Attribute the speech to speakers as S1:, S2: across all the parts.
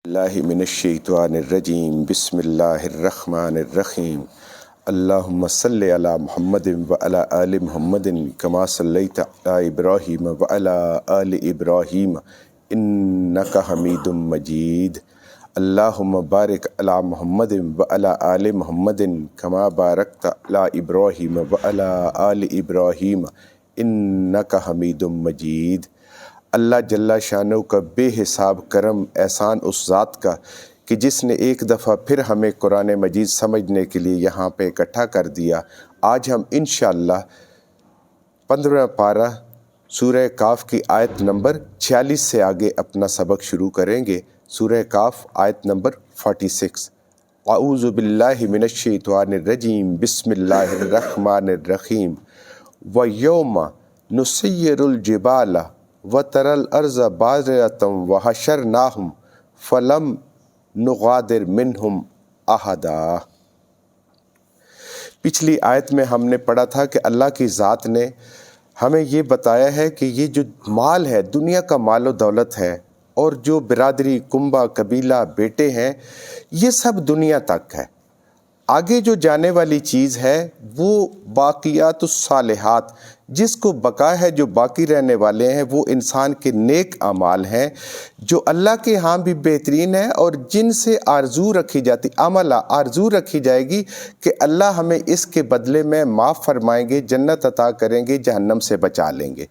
S1: اللہ من الشیطان الرجیم بسم اللہ الرحمن الرحیم اللہم صلی علی محمد وعلی آل محمد کما صلیت علی ابراہیم وعلی آل ابراہیم انک حمید مجید اللہم بارک علی محمد وعلی آل محمد کما بارکت علی ابراہیم وعلی آل ابراہیم انک حمید مجید۔ اللہ جل شانہ کا بے حساب کرم احسان اس ذات کا کہ جس نے ایک دفعہ پھر ہمیں قرآن مجید سمجھنے کے لیے یہاں پہ اکٹھا کر دیا۔ آج ہم انشاءاللہ 15 پارہ سورہ کاف کی آیت نمبر 46 سے آگے اپنا سبق شروع کریں گے۔ سورہ کاف آیت نمبر 46۔ اعوذ باللہ من الشیطان الرجیم بسم اللہ الرحمن الرحیم وَيَوْمَ نُسَيِّرُ الْجِبَالَ وَتَرَى الْأَرْضَ بَازِغَةً وَحَشَرْنَاهُمْ فَلَمْ نُغَادِرْ مِنْهُمْ أَحَدًا۔ پچھلی آیت میں ہم نے پڑھا تھا کہ اللہ کی ذات نے ہمیں یہ بتایا ہے کہ یہ جو مال ہے، دنیا کا مال و دولت ہے، اور جو برادری، کنبہ، قبیلہ، بیٹے ہیں، یہ سب دنیا تک ہے۔ آگے جو جانے والی چیز ہے وہ باقیات الصالحات، جس کو بقا ہے، جو باقی رہنے والے ہیں، وہ انسان کے نیک اعمال ہیں جو اللہ کے ہاں بھی بہترین ہے، اور جن سے آرزو رکھی جاتی، آرزو رکھی جائے گی کہ اللہ ہمیں اس کے بدلے میں معاف فرمائیں گے، جنت عطا کریں گے، جہنم سے بچا لیں گے۔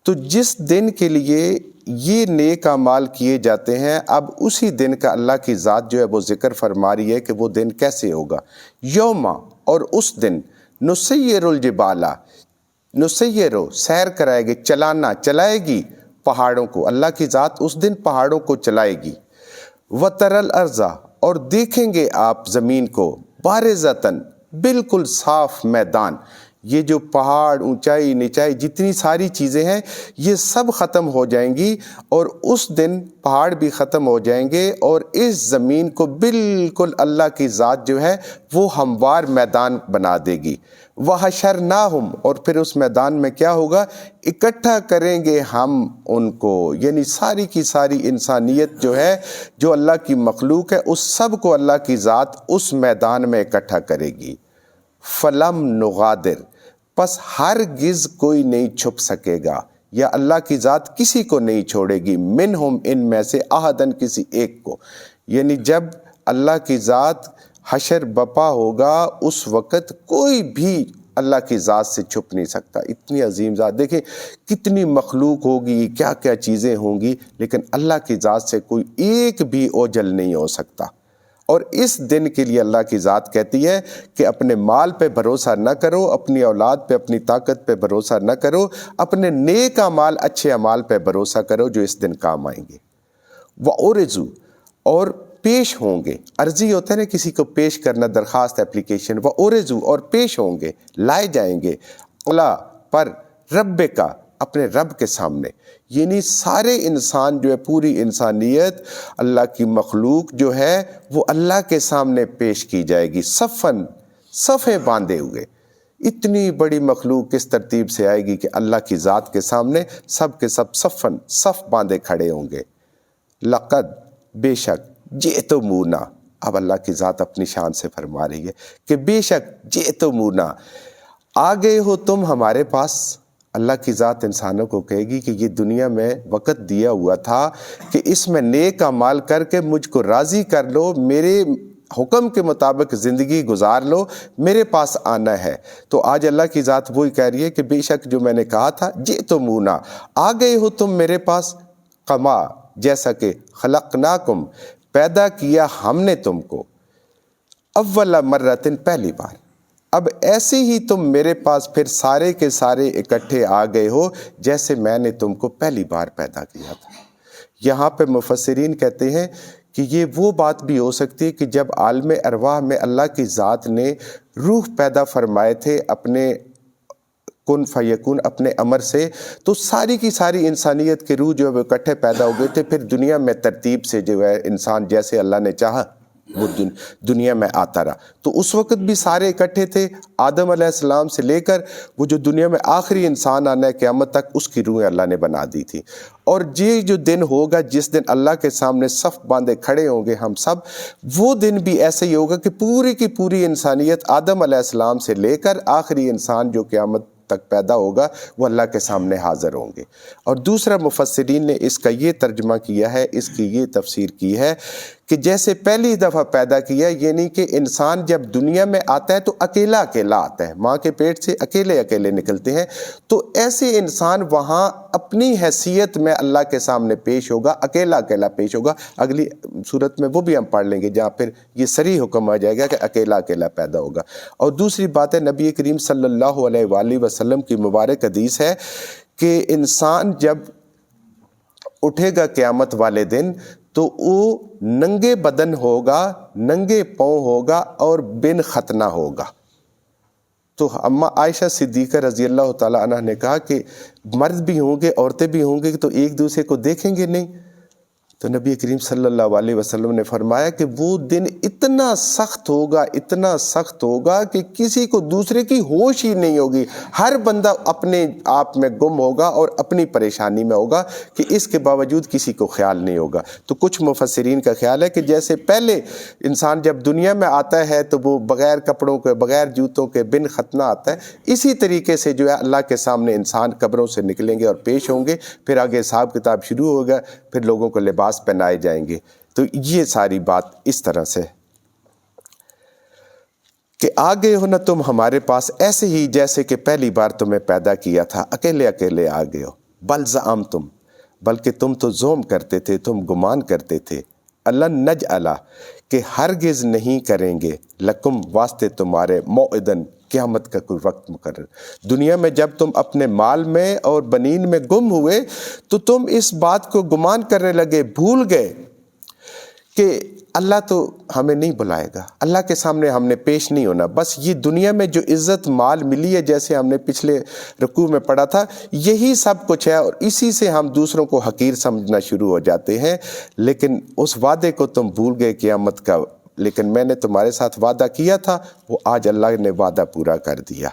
S1: تو جس دن کے لیے یہ نیک اعمال کیے جاتے ہیں، اب اسی دن کا اللہ کی ذات جو ہے وہ ذکر فرما رہی ہے کہ وہ دن کیسے ہوگا۔ یوما، اور اس دن، نسیر الجبال، نسیر، سیر کرائے گی، چلائے گی پہاڑوں کو، اللہ کی ذات اس دن پہاڑوں کو چلائے گی۔ وَتَرَى الْأَرْضَ، اور دیکھیں گے آپ زمین کو، بارزتاً، بالکل صاف میدان۔ یہ جو پہاڑ، اونچائی نیچائی، جتنی ساری چیزیں ہیں، یہ سب ختم ہو جائیں گی، اور اس دن پہاڑ بھی ختم ہو جائیں گے، اور اس زمین کو بالکل اللہ کی ذات جو ہے وہ ہموار میدان بنا دے گی۔ وَحَشَرْنَاهُمْ، اور پھر اس میدان میں کیا ہوگا؟ اکٹھا کریں گے ہم ان کو، یعنی ساری کی ساری انسانیت جو ہے، جو اللہ کی مخلوق ہے، اس سب کو اللہ کی ذات اس میدان میں اکٹھا کرے گی۔ فَلَمْ نُغَادِرْ، پس ہرگز کوئی نہیں چھپ سکے گا، یا اللہ کی ذات کسی کو نہیں چھوڑے گی، منہم، ان میں سے، احدن، کسی ایک کو۔ یعنی جب اللہ کی ذات حشر بپا ہوگا، اس وقت کوئی بھی اللہ کی ذات سے چھپ نہیں سکتا۔ اتنی عظیم ذات، دیکھیں کتنی مخلوق ہوگی، کیا کیا چیزیں ہوں گی، لیکن اللہ کی ذات سے کوئی ایک بھی اوجھل نہیں ہو سکتا۔ اور اس دن کے لیے اللہ کی ذات کہتی ہے کہ اپنے مال پہ بھروسہ نہ کرو، اپنی اولاد پہ، اپنی طاقت پہ بھروسہ نہ کرو، اپنے نیک اعمال، اچھے اعمال پہ بھروسہ کرو جو اس دن کام آئیں گے۔ وَأُرِزُوا، اور پیش ہوں گے، عرضی ہوتا ہے نا کسی کو پیش کرنا، درخواست، اپلیکیشن۔ وَأُرِزُوا، اور پیش ہوں گے، لائے جائیں گے، اللہ پر، رب کا، اپنے رب کے سامنے۔ یعنی سارے انسان جو ہے، پوری انسانیت، اللہ کی مخلوق جو ہے، وہ اللہ کے سامنے پیش کی جائے گی، صفیں باندھے ہوئے۔ اتنی بڑی مخلوق کس ترتیب سے آئے گی کہ اللہ کی ذات کے سامنے سب کے سب صف باندھے کھڑے ہوں گے۔ لقد، بے شک، جئتمونا، اب اللہ کی ذات اپنی شان سے فرما رہی ہے کہ بے شک جئتمونا، آ گئے ہو تم ہمارے پاس۔ اللہ کی ذات انسانوں کو کہے گی کہ یہ دنیا میں وقت دیا ہوا تھا کہ اس میں نیک اعمال کر کے مجھ کو راضی کر لو، میرے حکم کے مطابق زندگی گزار لو، میرے پاس آنا ہے۔ تو آج اللہ کی ذات وہی کہہ رہی ہے کہ بے شک جو میں نے کہا تھا، جئتمونا، آ گئے ہو تم میرے پاس، کما، جیسا کہ، خلقناکم، پیدا کیا ہم نے تم کو، اول مرتن، پہلی بار۔ اب ایسے ہی تم میرے پاس پھر سارے کے سارے اکٹھے آ گئے ہو جیسے میں نے تم کو پہلی بار پیدا کیا تھا۔ یہاں پہ مفسرین کہتے ہیں کہ یہ وہ بات بھی ہو سکتی ہے کہ جب عالم ارواح میں اللہ کی ذات نے روح پیدا فرمائے تھے اپنے کن فیکون، اپنے امر سے، تو ساری کی ساری انسانیت کے روح جو ہے وہ اکٹھے پیدا ہو گئے تھے۔ پھر دنیا میں ترتیب سے جو ہے انسان جیسے اللہ نے چاہا وہ دنیا میں آتا رہا۔ تو اس وقت بھی سارے اکٹھے تھے، آدم علیہ السلام سے لے کر وہ جو دنیا میں آخری انسان آنا ہے قیامت تک، اس کی روحیں اللہ نے بنا دی تھی۔ اور یہ جو دن ہوگا جس دن اللہ کے سامنے صف باندھے کھڑے ہوں گے ہم سب، وہ دن بھی ایسے ہی ہوگا کہ پوری کی پوری انسانیت آدم علیہ السلام سے لے کر آخری انسان جو قیامت تک پیدا ہوگا وہ اللہ کے سامنے حاضر ہوں گے۔ اور دوسرا مفسرین نے اس کا یہ ترجمہ کیا ہے، اس کی یہ تفسیر کی ہے کہ جیسے پہلی دفعہ پیدا کیا، یعنی کہ انسان جب دنیا میں آتا ہے تو اکیلا اکیلا آتا ہے، ماں کے پیٹ سے اکیلے اکیلے نکلتے ہیں، تو ایسے انسان وہاں اپنی حیثیت میں اللہ کے سامنے پیش ہوگا، اکیلا اکیلا پیش ہوگا۔ اگلی صورت میں وہ بھی ہم پڑھ لیں گے جہاں پھر یہ صریح حکم آ جائے گا کہ اکیلا اکیلا پیدا ہوگا۔ اور دوسری بات ہے، نبی کریم صلی اللہ علیہ وآلہ وسلم کی مبارک حدیث ہے کہ انسان جب اٹھے گا قیامت والے دن تو وہ ننگے بدن ہوگا، ننگے پاؤں ہوگا اور بن ختنہ ہوگا۔ تو اما عائشہ صدیقہ رضی اللہ تعالیٰ عنہ نے کہا کہ مرد بھی ہوں گے عورتیں بھی ہوں گے تو ایک دوسرے کو دیکھیں گے نہیں؟ تو نبی کریم صلی اللہ علیہ وسلم نے فرمایا کہ وہ دن اتنا سخت ہوگا، اتنا سخت ہوگا کہ کسی کو دوسرے کی ہوش ہی نہیں ہوگی، ہر بندہ اپنے آپ میں گم ہوگا اور اپنی پریشانی میں ہوگا کہ اس کے باوجود کسی کو خیال نہیں ہوگا۔ تو کچھ مفسرین کا خیال ہے کہ جیسے پہلے انسان جب دنیا میں آتا ہے تو وہ بغیر کپڑوں کے، بغیر جوتوں کے، بن ختنہ آتا ہے، اسی طریقے سے جو ہے اللہ کے سامنے انسان قبروں سے نکلیں گے اور پیش ہوں گے، پھر آگے حساب کتاب شروع ہوگا، پھر لوگوں کو لباس پہنائے جائیں گے۔ تو یہ ساری بات اس طرح سے کہ آگے ہو نا تم ہمارے پاس ایسے ہی جیسے کہ پہلی بار تمہیں پیدا کیا تھا، اکیلے اکیلے آگے ہو۔ بل زعمتم، بلکہ تم تو زوم کرتے تھے، تم گمان کرتے تھے، الن نجعل، کہ ہرگز نہیں کریں گے، لکم واسطے تمہارے، موعدن، قیامت کا کوئی وقت مقرر۔ دنیا میں جب تم اپنے مال میں اور بنین میں گم ہوئے تو تم اس بات کو گمان کرنے لگے، بھول گئے کہ اللہ تو ہمیں نہیں بلائے گا، اللہ کے سامنے ہم نے پیش نہیں ہونا۔ بس یہ دنیا میں جو عزت مال ملی ہے، جیسے ہم نے پچھلے رکوع میں پڑھا تھا، یہی سب کچھ ہے اور اسی سے ہم دوسروں کو حقیر سمجھنا شروع ہو جاتے ہیں۔ لیکن اس وعدے کو تم بھول گئے قیامت کا، لیکن میں نے تمہارے ساتھ وعدہ کیا تھا، وہ آج اللہ نے وعدہ پورا کر دیا۔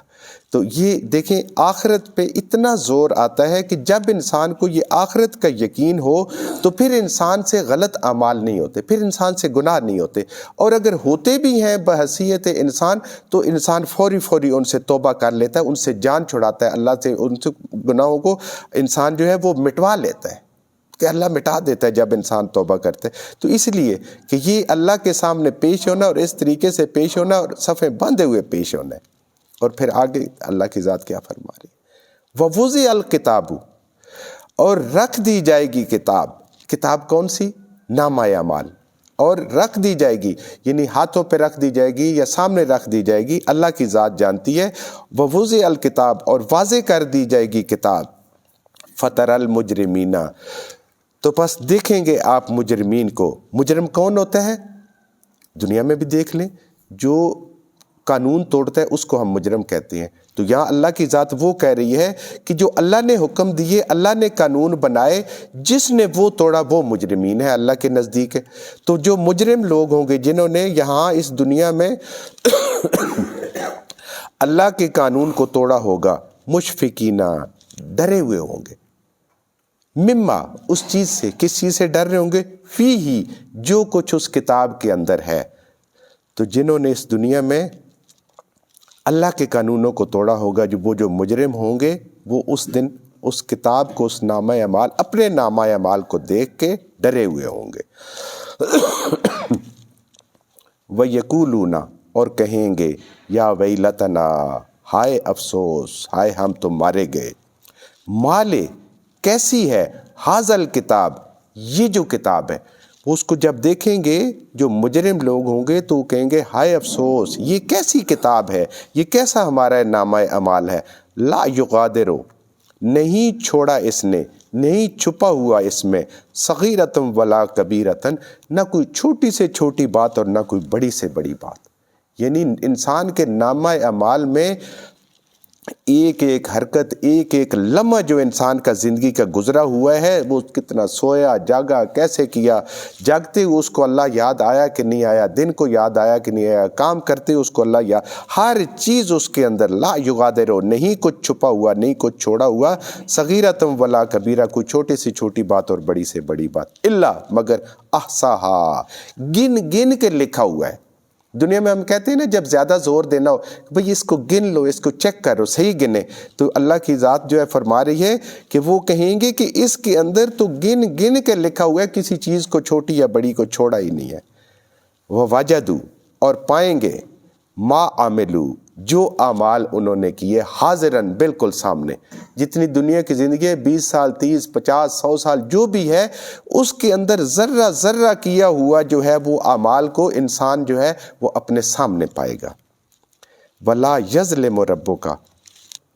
S1: تو یہ دیکھیں آخرت پہ اتنا زور آتا ہے کہ جب انسان کو یہ آخرت کا یقین ہو تو پھر انسان سے غلط اعمال نہیں ہوتے، پھر انسان سے گناہ نہیں ہوتے، اور اگر ہوتے بھی ہیں بحیثیت انسان تو انسان فوری ان سے توبہ کر لیتا ہے، ان سے جان چھڑاتا ہے، اللہ سے ان سے گناہوں کو انسان جو ہے وہ مٹوا لیتا ہے کہ اللہ مٹا دیتا ہے جب انسان توبہ کرتا ہے۔ تو اس لیے کہ یہ اللہ کے سامنے پیش ہونا اور اس طریقے سے پیش ہونا اور صفیں باندھے ہوئے پیش ہونا ہے۔ اور پھر آگے اللہ کی ذات کیا فرما رہی ہے، وَوُضِعَ الْكِتَابُ، اور رکھ دی جائے گی کتاب۔ کتاب کون سی؟ نامہ اعمال، اور رکھ دی جائے گی، یعنی ہاتھوں پہ رکھ دی جائے گی یا سامنے رکھ دی جائے گی، اللہ کی ذات جانتی ہے۔ وَوُضِعَ الْكِتَابُ، اور واضح کر دی جائے گی کتاب۔ فَتَرَى الْمُجْرِمِينَ، تو بس دیکھیں گے آپ مجرمین کو۔ مجرم کون ہوتا ہے؟ دنیا میں بھی دیکھ لیں، جو قانون توڑتا ہے اس کو ہم مجرم کہتے ہیں۔ تو یہاں اللہ کی ذات وہ کہہ رہی ہے کہ جو اللہ نے حکم دیے، اللہ نے قانون بنائے، جس نے وہ توڑا وہ مجرمین ہے اللہ کے نزدیک ہے۔ تو جو مجرم لوگ ہوں گے جنہوں نے یہاں اس دنیا میں اللہ کے قانون کو توڑا ہوگا، مشفقینہ، ڈرے ہوئے ہوں گے، مما، اس چیز سے، کس چیز سے ڈر رہے ہوں گے؟ فی ہی، جو کچھ اس کتاب کے اندر ہے۔ تو جنہوں نے اس دنیا میں اللہ کے قانونوں کو توڑا ہوگا، وہ جو مجرم ہوں گے، وہ اس دن اس کتاب کو، اس نامہ اعمال، اپنے نامہ اعمال کو دیکھ کے ڈرے ہوئے ہوں گے۔ وَيَقُولُونَ، اور کہیں گے، یا ویلتنا، ہائے افسوس، ہائے ہم تو مارے گئے، مالے، کیسی ہے، حاضل کتاب، یہ جو کتاب ہے۔ وہ اس کو جب دیکھیں گے جو مجرم لوگ ہوں گے تو وہ کہیں گے، ہائے افسوس، یہ کیسی کتاب ہے، یہ کیسا ہمارا نامہ اعمال ہے۔ لا یغادر، نہیں چھوڑا اس نے، نہیں چھپا ہوا اس میں، صغیرۃ ولا کبیرۃ، نہ کوئی چھوٹی سے چھوٹی بات اور نہ کوئی بڑی سے بڑی بات۔ یعنی انسان کے نامہ اعمال میں ایک ایک حرکت، ایک ایک لمحہ جو انسان کا زندگی کا گزرا ہوا ہے، وہ کتنا سویا جاگا کیسے کیا، جاگتے ہوئے اس کو اللہ یاد آیا کہ نہیں آیا، دن کو یاد آیا کہ نہیں آیا، کام کرتے اس کو اللہ یاد، ہر چیز اس کے اندر لا یغادر، نہیں کچھ چھپا ہوا، نہیں کچھ چھوڑا ہوا، صغیرۃ ولا کبیرہ، کوئی چھوٹی سے چھوٹی بات اور بڑی سے بڑی بات، الا مگر احصاہا، گن گن کے لکھا ہوا ہے۔ دنیا میں ہم کہتے ہیں نا جب زیادہ زور دینا ہو بھئی اس کو گن لو، اس کو چیک کرو، صحیح گنے، تو اللہ کی ذات جو ہے فرما رہی ہے کہ وہ کہیں گے کہ اس کے اندر تو گن گن کے لکھا ہوا ہے، کسی چیز کو چھوٹی یا بڑی کو چھوڑا ہی نہیں ہے۔ وہ وجدو، اور پائیں گے، ما عملو، جو اعمال انہوں نے کیے، حاضرن، بالکل سامنے۔ جتنی دنیا کی زندگی ہے، 20 سال 30 50 100 سال جو بھی ہے، اس کے اندر ذرہ ذرہ کیا ہوا جو ہے وہ اعمال کو انسان جو ہے وہ اپنے سامنے پائے گا۔ ولا یظلم ربک،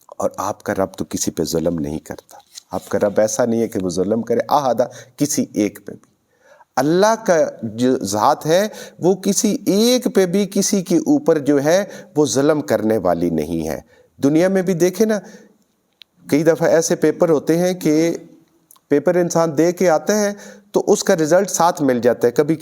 S1: اور آپ کا رب تو کسی پہ ظلم نہیں کرتا۔ آپ کا رب ایسا نہیں ہے کہ وہ ظلم کرے احدا، کسی ایک پہ بھی۔ اللہ کا جو ذات ہے وہ کسی ایک پہ بھی کسی کے اوپر جو ہے وہ ظلم کرنے والی نہیں ہے۔ دنیا میں بھی دیکھیں نا، کئی دفعہ ایسے پیپر ہوتے ہیں کہ پیپر انسان دے کے آتا ہے تو اس کا رزلٹ ساتھ مل جاتا ہے۔ کبھی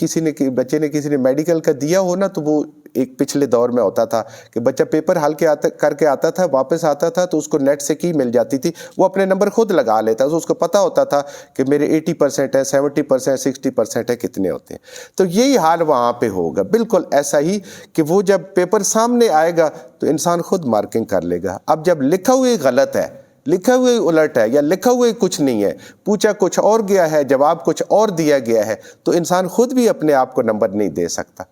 S1: بچے نے کسی نے میڈیکل کا دیا ہو نا، تو وہ ایک پچھلے دور میں ہوتا تھا کہ بچہ پیپر حل کر کے آتا تھا، واپس آتا تھا تو اس کو نیٹ سے کی مل جاتی تھی، وہ اپنے نمبر خود لگا لیتا تھا، اس کو پتا ہوتا تھا کہ میرے 80% ہے، 70%، 60% ہے، کتنے ہوتے ہیں۔ تو یہی حال وہاں پہ ہوگا، بالکل ایسا ہی کہ وہ جب پیپر سامنے آئے گا تو انسان خود مارکنگ کر لے گا۔ اب جب لکھا ہوئے غلط ہے، لکھا ہوئے الٹ ہے، یا لکھا ہوئے کچھ نہیں ہے، پوچھا کچھ اور گیا ہے، جواب کچھ اور دیا گیا ہے، تو انسان خود بھی اپنے آپ کو نمبر نہیں دے سکتا۔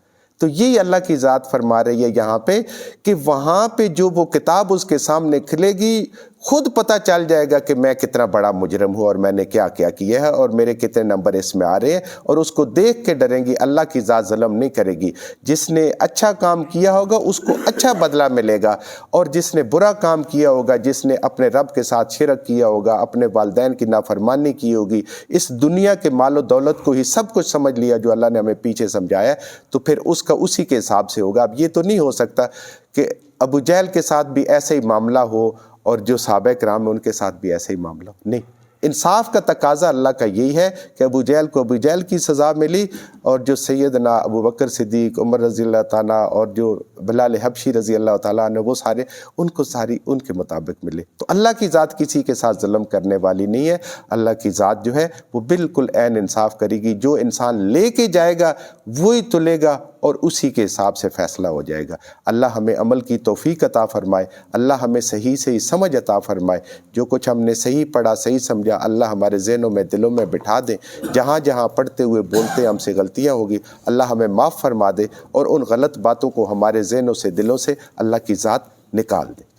S1: تو یہی اللہ کی ذات فرما رہی ہے یہاں پہ کہ وہاں پہ جو وہ کتاب اس کے سامنے کھلے گی، خود پتہ چل جائے گا کہ میں کتنا بڑا مجرم ہوں اور میں نے کیا کیا کیا ہے اور میرے کتنے نمبر اس میں آ رہے ہیں، اور اس کو دیکھ کے ڈریں گی۔ اللہ کی ذات ظلم نہیں کرے گی۔ جس نے اچھا کام کیا ہوگا اس کو اچھا بدلہ ملے گا، اور جس نے برا کام کیا ہوگا، جس نے اپنے رب کے ساتھ شرک کیا ہوگا، اپنے والدین کی نافرمانی کی ہوگی، اس دنیا کے مال و دولت کو ہی سب کچھ سمجھ لیا جو اللہ نے ہمیں پیچھے سمجھایا، تو پھر اس کا اسی کے حساب سے ہوگا۔ اب یہ تو نہیں ہو سکتا کہ ابو جہل کے ساتھ بھی ایسے ہی معاملہ ہو اور جو صحابہ کرام ہیں ان کے ساتھ بھی ایسے ہی معاملہ ہو، نہیں۔ انصاف کا تقاضا اللہ کا یہی ہے کہ ابو جہل کو ابو جہل کی سزا ملی، اور جو سیدنا ابو بکر صدیق، عمر رضی اللہ تعالیٰ، اور جو بلال حبشی رضی اللہ تعالیٰ عنہ، وہ سارے ان کو ساری ان کے مطابق ملے۔ تو اللہ کی ذات کسی کے ساتھ ظلم کرنے والی نہیں ہے۔ اللہ کی ذات جو ہے وہ بالکل عین انصاف کرے گی۔ جو انسان لے کے جائے گا وہی تلے گا، اور اسی کے حساب سے فیصلہ ہو جائے گا۔ اللہ ہمیں عمل کی توفیق عطا فرمائے، اللہ ہمیں صحیح صحیح سمجھ عطا فرمائے۔ جو کچھ ہم نے صحیح پڑھا، صحیح سمجھا، اللہ ہمارے ذہنوں میں، دلوں میں بٹھا دے۔ جہاں جہاں پڑھتے ہوئے بولتے ہم سے غلطیاں ہوگی، اللہ ہمیں معاف فرما دے، اور ان غلط باتوں کو ہمارے ذہنوں سے، دلوں سے اللہ کی ذات نکال دے۔